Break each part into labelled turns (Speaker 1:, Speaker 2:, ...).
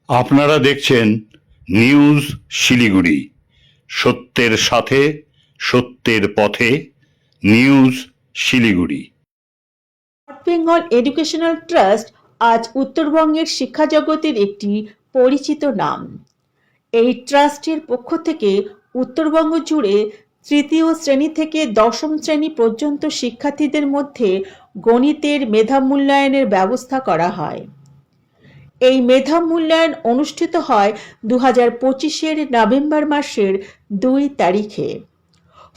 Speaker 1: আপনারা দেখছেন নিউজ শিলিগুড়ি, সত্যের সাথে সত্যের পথে। News Siliguri.
Speaker 2: North Bengal educational trust আজ উত্তরবঙ্গের শিক্ষা জগতের একটি পরিচিত নাম। এই ট্রাস্টের পক্ষ থেকে উত্তরবঙ্গ জুড়ে তৃতীয় শ্রেণী থেকে দশম শ্রেণী পর্যন্ত শিক্ষার্থীদের মধ্যে গণিতের মেধা মূল্যায়নের ব্যবস্থা করা হয়। এই মেধা মূল্যায়ন অনুষ্ঠিত হয় 2025-এর নভেম্বর মাসের 2 তারিখে।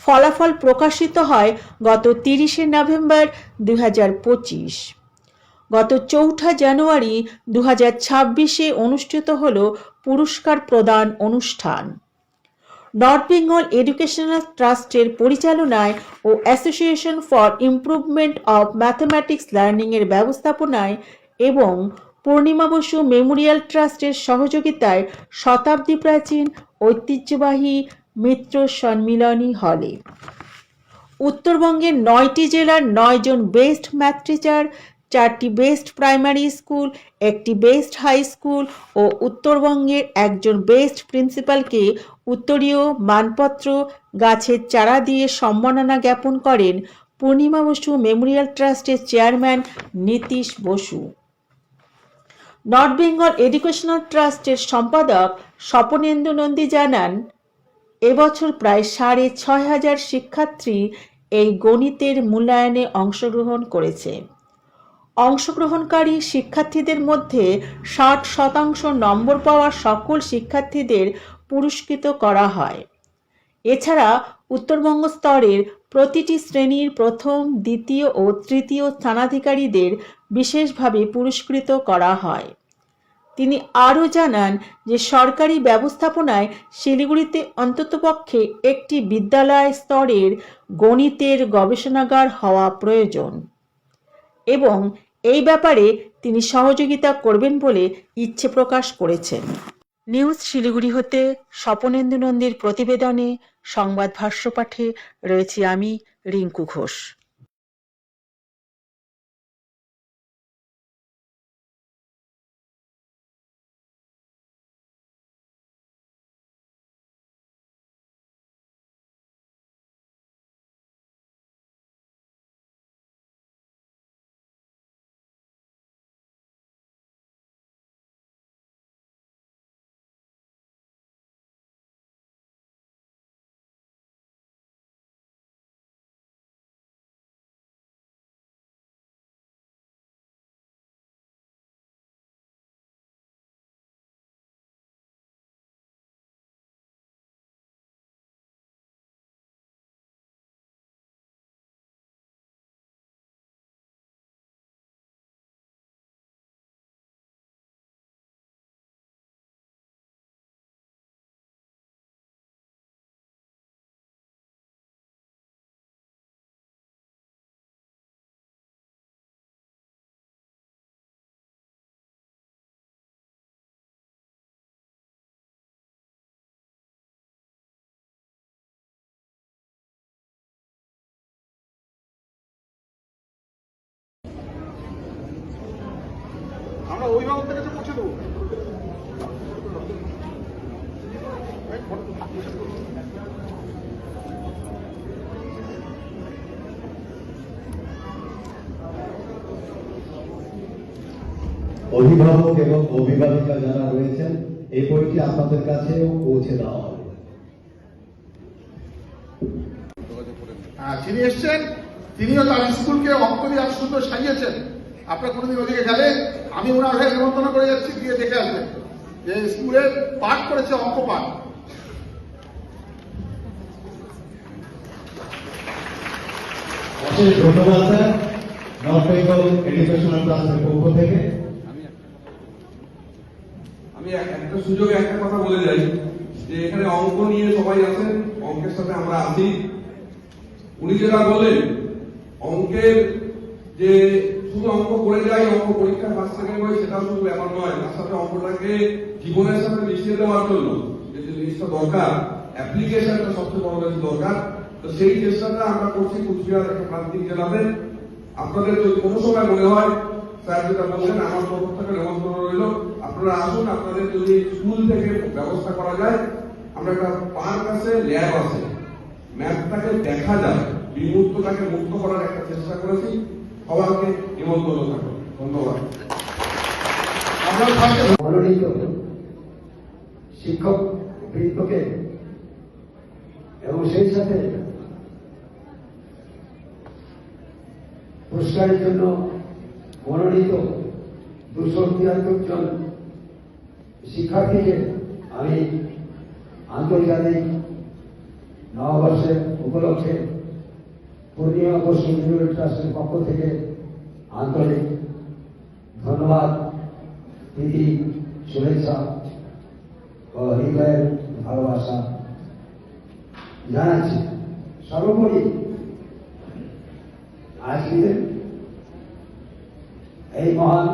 Speaker 2: ফলাফল প্রকাশিত হয় গত 30শে নভেম্বর 2025। গত 4 জানুয়ারি 2026-এ অনুষ্ঠিত হল পুরস্কার প্রদান অনুষ্ঠান। নর্থ বেঙ্গল এডুকেশনাল ট্রাস্টের পরিচালনায় ও association for improvement of mathematics learning এর ব্যবস্থাপনায় এবং পূর্ণিমা বসু মেমোরিয়াল ট্রাস্টের সহযোগিতায় শতাব্দী প্রাচীন ঐতিহ্যবাহী মিত্র সম্মিলনী হলে উত্তরবঙ্গের 9টি জেলার 9 জন বেস্ট ম্যাথ টিচার, 4টি বেস্ট প্রাইমারি স্কুল, 1টি বেস্ট হাই স্কুল ও উত্তরবঙ্গের একজন বেস্ট প্রিন্সিপালকে উত্তরীয় মানপত্র, গাছের চারা দিয়ে সম্মাননা জ্ঞাপন করেন পূর্ণিমা বসু মেমোরিয়াল ট্রাস্টের chairman Nitish Basu. North Bengal educational ট্রাস্টের সম্পাদক স্বপনেন্দু নন্দী জানান, এবছর প্রায় 6,500 শিক্ষার্থী এই গণিতের মূল্যায়নে অংশগ্রহণ করেছে। অংশগ্রহণকারী শিক্ষার্থীদের মধ্যে 60% নম্বর পাওয়া সকল শিক্ষার্থীদের পুরস্কৃত করা হয়। এছাড়া উত্তরবঙ্গ স্তরের প্রতিটি শ্রেণীর প্রথম, দ্বিতীয় ও তৃতীয় স্থানাধিকারীদের বিশেষভাবে পুরস্কৃত করা হয়। তিনি আরও জানান যে সরকারি ব্যবস্থাপনায় শিলিগুড়িতে অন্ততপক্ষে একটি বিদ্যালয় স্তরের গণিতের গবেষণাগার হওয়া প্রয়োজন এবং এই ব্যাপারে তিনি সহযোগিতা করবেন বলে ইচ্ছে প্রকাশ করেছেন। নিউজ শিলিগুড়ি হতে স্বপনেন্দু নন্দীর প্রতিবেদনে সংবাদ ভাষ্য পাঠে রয়েছি আমি, রিঙ্কু ঘোষ।
Speaker 3: আমরা অভিভাবকদের কাছে পৌঁছে দেবো।
Speaker 4: অভিভাবক এবং অভিভাবিকা যারা রয়েছেন, এই বইটি আপনাদের কাছেও পৌঁছে দেওয়া হবে।
Speaker 3: যিনি এসছেন তিনিও তার স্কুলকে অঙ্ক দিয়ে আজ সুন্দর সাজিয়েছেন। আপনার কোনোদিন ওদিকে গেলে আমি ওনার হয়ে নিমন্ত্রণ করে যাচ্ছি, গিয়ে দেখে আসবেন যে স্কুলে পাঠ করেছে, অঙ্ক পাঠ।
Speaker 4: অশেষ ধন্যবাদ স্যার, নর্থ বেঙ্গল এডুকেশনাল ট্রাস্টের পক্ষ থেকে।
Speaker 5: আমি একটা সুযোগে একটা কথা বলে যাই যে এখানে অঙ্ক নিয়ে সবাই আছেন, অঙ্কের সাথে আমরা আছি। উনি যেটা বললেন অঙ্কের যে শুধু অঙ্ক করে যাই, অঙ্ক পরীক্ষায় ফার্স্ট সেকেন্ড হয়, সেটা শুধু ব্যাপার নয়। তার সাথে অঙ্কটাকে জীবনের সাথে মিশিয়ে দেওয়ার জন্য যে জিনিসটা দরকার, অ্যাপ্লিকেশনটা সবচেয়ে বড় বেশি দরকার। তো সেই চেষ্টাটা আমরা করছি কুচবিহার একটা প্রান্তিক জেলাতে। আপনাদের যদি কোনো সময় মনে হয় স্যার যেটা বললেন, আমার পক্ষ থেকে নিমন্ত্রণ রইল। আপনারা আপনারা আসুন, আপনাদের যদি স্কুল থেকে ব্যবস্থা করা যায়, আমরা একটা পার্ক আছে, ল্যাব আছে, ম্যাপটাকে দেখা যায়, বিমুক্তটাকে মুক্ত করার একটা চেষ্টা করেছি। সবাইকে নিমন্ত্রণ থাকবে। ধন্যবাদ।
Speaker 3: আমরা সবাইকে
Speaker 4: মনোনীত শিক্ষক বৃন্দকে এবং সেই সাথে পুরস্কারের জন্য মনোনীত 273 জন শিক্ষার্থীকে আমি আন্তর্জাতিক নববর্ষের উপলক্ষে পূর্ণিমা পশ্চিম মেমোরিয়াল ট্রাস্টের পক্ষ থেকে আন্তরিক ধন্যবাদ, প্রীতি, শুভেচ্ছা ও হৃদয়ের ভালোবাসা জানাচ্ছি। সর্বোপরি আজকের এই মহান